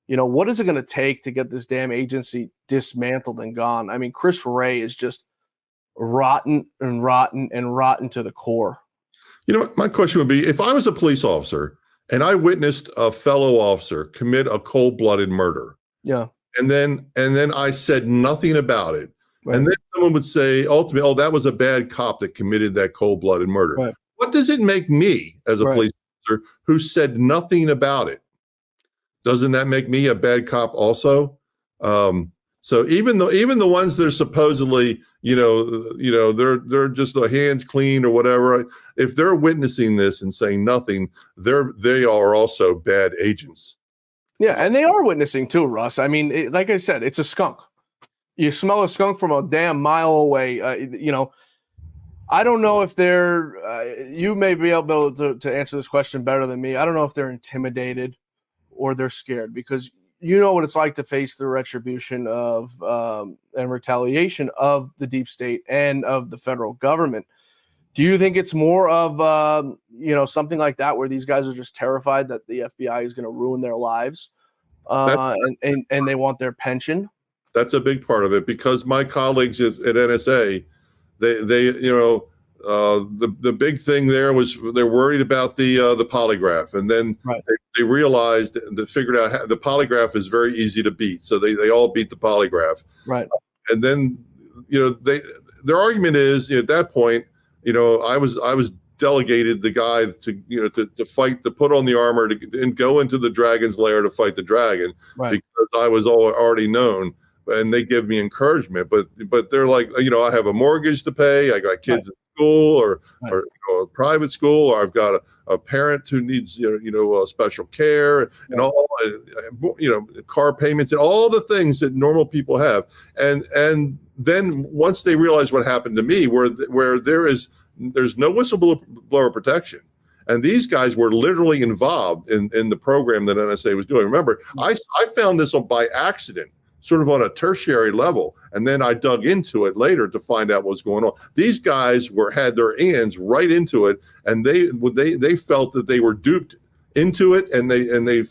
What is it going to take to get this damn agency dismantled and gone? I mean, Chris Wray is just rotten and rotten and rotten to the core. My question would be, if I was a police officer and I witnessed a fellow officer commit a cold-blooded murder, yeah, and then I said nothing about it, right. And then someone would say, ultimately, oh, that was a bad cop that committed that cold-blooded murder. Right. What does it make me as a right. police officer who said nothing about it? Doesn't that make me a bad cop also? So even the ones that are supposedly, they're just their hands clean or whatever, if they're witnessing this and saying nothing, they are also bad agents. Yeah, and they are witnessing too, Russ. I mean, like I said, it's a skunk. You smell a skunk from a damn mile away. I don't know if they're. You may be able to answer this question better than me. I don't know if they're intimidated or they're scared, because you know what it's like to face the retribution of and retaliation of the deep state and of the federal government. Do you think it's more of something like that, where these guys are just terrified that the FBI is going to ruin their lives and they want their pension? That's a big part of it, because my colleagues at NSA, the big thing there was they're worried about the polygraph, and then right. they realized and figured out how the polygraph is very easy to beat, so they all beat the polygraph. Right. And then their argument is, at that point, I was delegated the guy to fight, to put on the armor and go into the dragon's lair to fight the dragon, right. because I was already known. And they give me encouragement, but they're like, I have a mortgage to pay, I got kids at school or a private school, or I've got a parent who needs special care, and all car payments and all the things that normal people have. And then once they realize what happened to me, where there's no whistleblower protection, and these guys were literally involved in the program that NSA was doing. Remember, I found this by accident, sort of on a tertiary level, and then I dug into it later to find out what was going on. These guys had their hands right into it, and they felt that they were duped into it, and they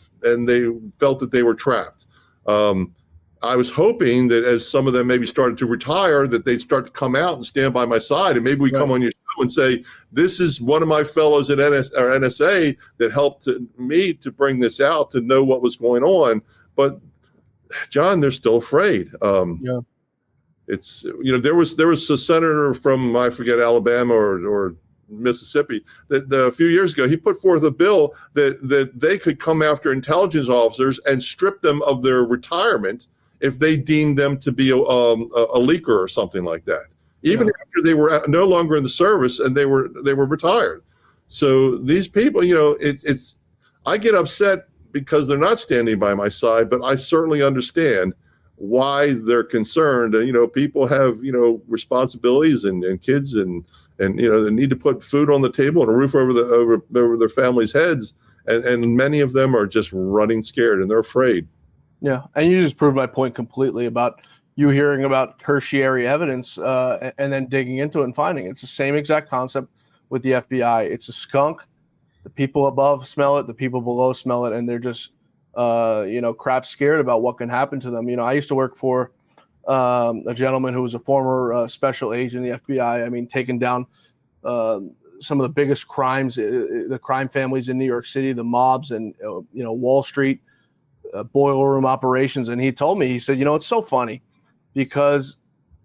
felt that they were trapped. I was hoping that as some of them maybe started to retire, that they'd start to come out and stand by my side, and maybe we come on your show and say, this is one of my fellows at NSA that helped me to bring this out, to know what was going on. But John, they're still afraid. It's there was a senator from, I forget, Alabama or Mississippi that a few years ago, he put forth a bill that they could come after intelligence officers and strip them of their retirement if they deemed them to be a leaker or something like that, even after they were no longer in the service and they were retired. So these people, I get upset because they're not standing by my side, but I certainly understand why they're concerned. And, people have, responsibilities and kids and they need to put food on the table and a roof over their families' heads. And many of them are just running scared and they're afraid. Yeah. And you just proved my point completely about you hearing about tertiary evidence and then digging into it and finding it. It's the same exact concept with the FBI. It's a skunk. The people above smell it. The people below smell it. And they're just, crap scared about what can happen to them. I used to work for a gentleman who was a former special agent in the FBI. I mean, taking down some of the biggest crimes, the crime families in New York City, the mobs and, Wall Street, boiler room operations. And he told me, he said, it's so funny because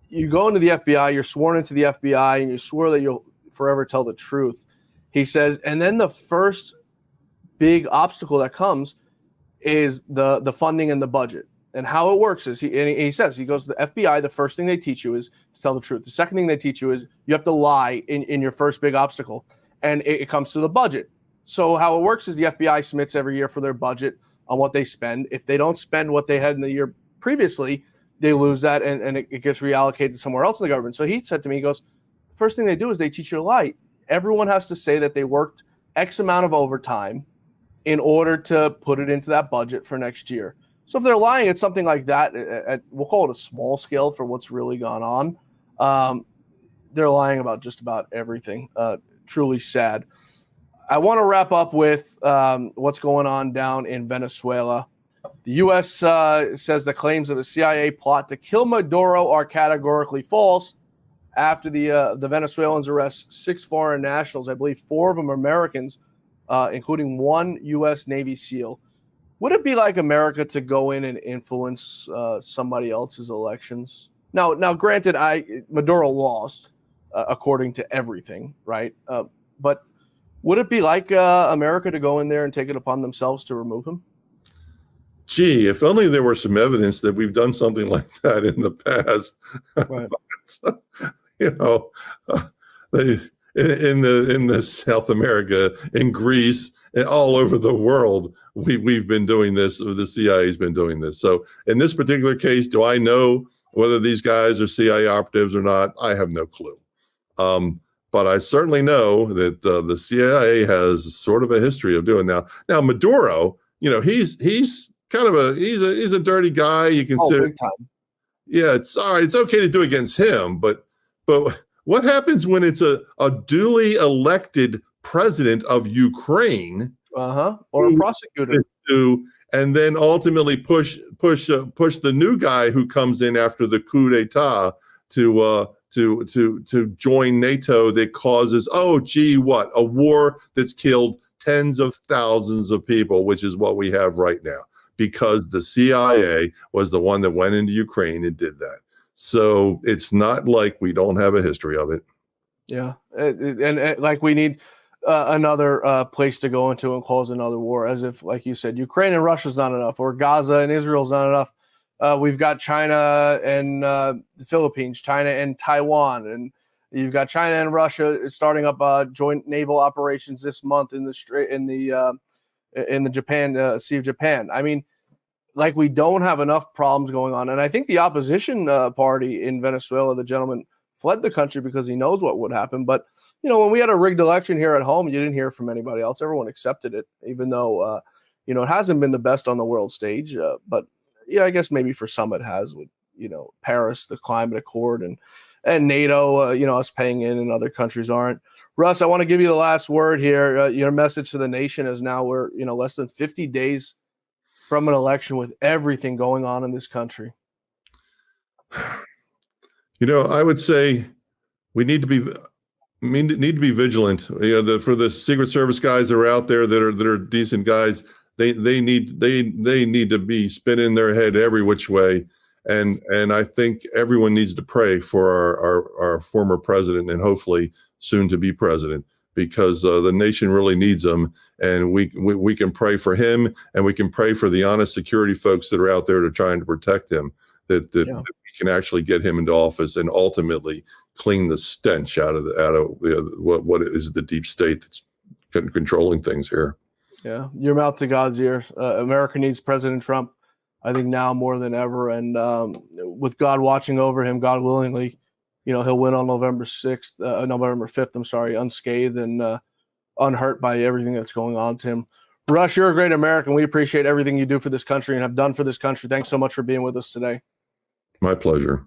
you go into the FBI, you're sworn into the FBI and you swear that you'll forever tell the truth. He says, and then the first big obstacle that comes is the funding and the budget. And how it works is, he says, he goes to the FBI, the first thing they teach you is to tell the truth. The second thing they teach you is you have to lie in your first big obstacle. And it comes to the budget. So how it works is the FBI submits every year for their budget on what they spend. If they don't spend what they had in the year previously, they lose that and it gets reallocated somewhere else in the government. So he said to me, he goes, first thing they do is they teach you to lie. Everyone has to say that they worked X amount of overtime in order to put it into that budget for next year. So if they're lying at something like that, we'll call it a small scale for what's really gone on, they're lying about just about everything. Truly sad. I want to wrap up with what's going on down in Venezuela. The U.S. says the claims of a CIA plot to kill Maduro are categorically false after the Venezuelans arrest 6 foreign nationals. I believe 4 of them are Americans, including 1 U.S. Navy SEAL. Would it be like America to go in and influence somebody else's elections? Now, granted, Maduro lost according to everything, right? But would it be like America to go in there and take it upon themselves to remove him? Gee, if only there were some evidence that we've done something like that in the past. Right. In the South America, in Greece, and all over the world, we've been doing this. The CIA's been doing this. So in this particular case, do I know whether these guys are CIA operatives or not? I have no clue. But I certainly know that the CIA has sort of a history of doing now. Now Maduro, he's kind of he's a dirty guy. You consider, big time. Yeah, it's all right. It's okay to do against him, but what happens when it's a duly elected president of Ukraine, or a prosecutor, and then ultimately push the new guy who comes in after the coup d'état to join NATO that causes a war that's killed tens of thousands of people, which is what we have right now, because the CIA was the one that went into Ukraine and did that. So it's not like we don't have a history of it. Yeah, and like we need another place to go into and cause another war, as if, like you said, Ukraine and Russia's not enough, or Gaza and Israel's not enough. We've got China and the Philippines, China and Taiwan, and you've got China and Russia starting up joint naval operations this month in the Japan Sea of Japan. I mean, like, we don't have enough problems going on, and I think the opposition party in Venezuela, the gentleman, fled the country because he knows what would happen. But when we had a rigged election here at home, you didn't hear from anybody else. Everyone accepted it, even though it hasn't been the best on the world stage. But yeah, I guess maybe for some it has, with Paris, the climate accord, and NATO, us paying in and other countries aren't. Russ, I want to give you the last word here. Your message to the nation is now we're less than 50 days from an election with everything going on in this country. I would say we need to be vigilant. For the Secret Service guys that are out there that are decent guys, they need to be spinning their head every which way. And I think everyone needs to pray for our former president and hopefully soon to be president, because the nation really needs him. And we can pray for him, and we can pray for the honest security folks that are out there to trying to protect him, that we can actually get him into office and ultimately clean the stench out of what is the deep state that's controlling things here. Yeah, your mouth to God's ears. America needs President Trump. I think now more than ever. And with God watching over him, God willingly, he'll win on November 5th, I'm sorry, unscathed and unhurt by everything that's going on to him. Russ, you're a great American. We appreciate everything you do for this country and have done for this country. Thanks so much for being with us today. My pleasure.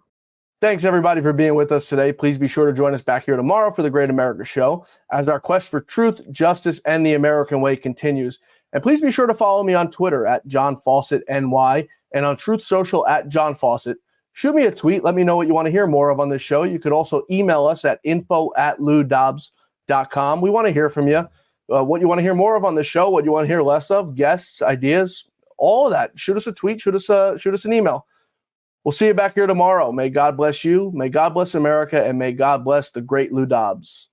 Thanks, everybody, for being with us today. Please be sure to join us back here tomorrow for the Great America Show as our quest for truth, justice, and the American way continues. And please be sure to follow me on Twitter at John Fawcett NY and on Truth Social at John Fawcett. Shoot me a tweet. Let me know what you want to hear more of on this show. You could also email us at info@loudobbs.com. We want to hear from you. What you want to hear more of on the show, what you want to hear less of, guests, ideas, all of that. Shoot us a tweet, shoot us an email. We'll see you back here tomorrow. May God bless you, may God bless America, and may God bless the great Lou Dobbs.